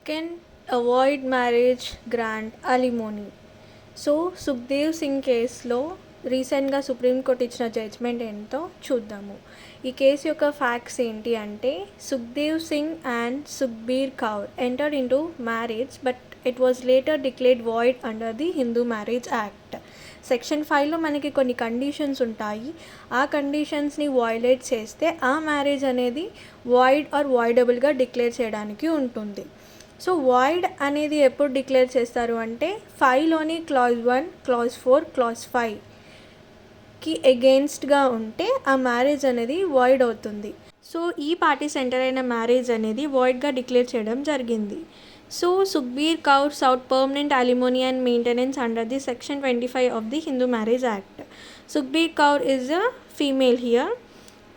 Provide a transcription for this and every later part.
can avoid marriage grant alimony. So Sukhdev Singh కేసులో రీసెంట్గా supreme court ఇచ్చిన జడ్జ్మెంట్ ఏంటో చూద్దాము. ఈ కేసు యొక్క ఫ్యాక్ట్స్ ఏంటి అంటే, Sukhdev Singh and Sukhbir Kaur entered into marriage but it was later declared void under the Hindu marriage act. Section 5లో మనకి కొన్ని కండిషన్స్ ఉంటాయి. ఆ కండిషన్స్ని వయలేట్ చేస్తే ఆ మ్యారేజ్ అనేది వాయిడ్ ఆర్ వాయిడబుల్గా డిక్లేర్ చేయడానికి ఉంటుంది. సో వాయిడ్ అనేది ఎప్పుడు డిక్లేర్ చేస్తారు అంటే 5లోని క్లాజ్ 1, క్లాజ్ 4, క్లాజ్ 5కి ఎగెయిన్స్ట్గా ఉంటే ఆ మ్యారేజ్ అనేది వాయిడ్ అవుతుంది. సో ఈ పార్టీస్ ఎంటర్ అయిన మ్యారేజ్ అనేది వాయిడ్గా డిక్లేర్ చేయడం జరిగింది. So Sukhbir Kaur సౌట్ permanent alimony and maintenance under the section 25 of the Hindu Marriage Act. Sukhbir Kaur is a female here.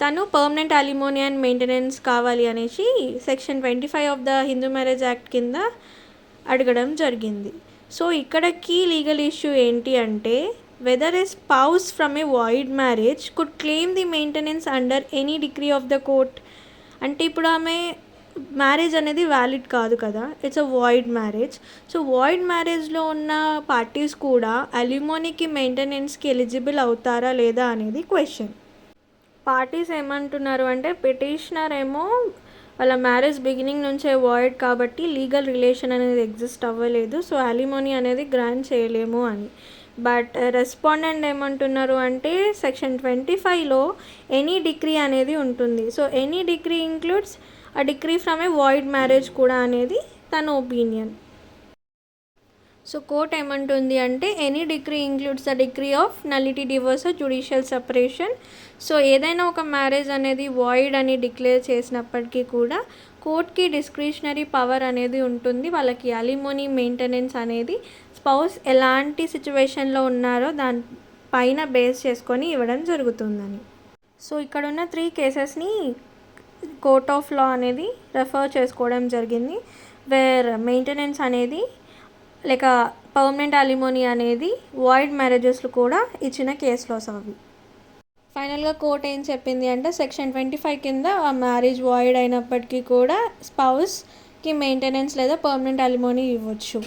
తను పర్మనెంట్ alimony and మెయింటెనెన్స్ కావాలి అనేసి section 25 of the Hindu marriage act కింద అడగడం జరిగింది. సో ఇక్కడ కీ లీగల్ ఇష్యూ ఏంటి అంటే, whether a spouse from a void marriage could claim the maintenance under any degree of the court. అంటే ఇప్పుడు ఆమె మ్యారేజ్ అనేది వ్యాలిడ్ కాదు కదా, it's a void marriage. So void మ్యారేజ్లో ఉన్న పార్టీస్ కూడా అలిమోనీకి మెయింటెనెన్స్కి ఎలిజిబుల్ అవుతారా లేదా అనేది క్వశ్చన్. పార్టీస్ ఏమంటున్నారు అంటే, పిటిషనర్ ఏమో వాళ్ళ మ్యారేజ్ బిగినింగ్ నుంచే వాయిడ్ కాబట్టి లీగల్ రిలేషన్ అనేది ఎగ్జిస్ట్ అవ్వలేదు, సో అలిమోనీ అనేది గ్రాంట్ చేయలేము అని. బట్ రెస్పాండెంట్ ఏమంటున్నారు అంటే, సెక్షన్ 25లో ఎనీ డిగ్రీ అనేది ఉంటుంది. So any degree includes a degree from a void marriage కూడా అనేది తన ఒపీనియన్. సో కోర్ట్ ఏమంటుంది అంటే, any degree includes the degree of nullity, divorce, judicial separation. So ఏదైనా ఒక మ్యారేజ్ అనేది వాయిడ్ అని డిక్లేర్ చేసినప్పటికీ కూడా కోర్ట్కి డిస్క్రిషనరీ పవర్ అనేది ఉంటుంది. వాళ్ళకి అలిమోనీ మెయింటెనెన్స్ అనేది స్పౌస్ ఎలాంటి సిచ్యువేషన్లో ఉన్నారో దానిపైన బేస్ చేసుకొని ఇవ్వడం జరుగుతుందని. సో ఇక్కడ ఉన్న 3 కేసెస్ని కోర్ట్ ఆఫ్ లా అనేది రెఫర్ చేసుకోవడం జరిగింది, వేర్ మెయింటెనెన్స్ అనేది లేక పర్మనెంట్ అలిమోనీ అనేది వాయిడ్ మ్యారేజెస్లో కూడా ఇచ్చిన కేసులో అవి. ఫైనల్గా కోర్ట్ ఏం చెప్పింది అంటే, సెక్షన్ 25 కింద ఆ మ్యారేజ్ వాయిడ్ అయినప్పటికీ కూడా స్పౌస్కి మెయింటెనెన్స్ లేదా పర్మనెంట్ అలిమోనీ ఇవ్వచ్చు.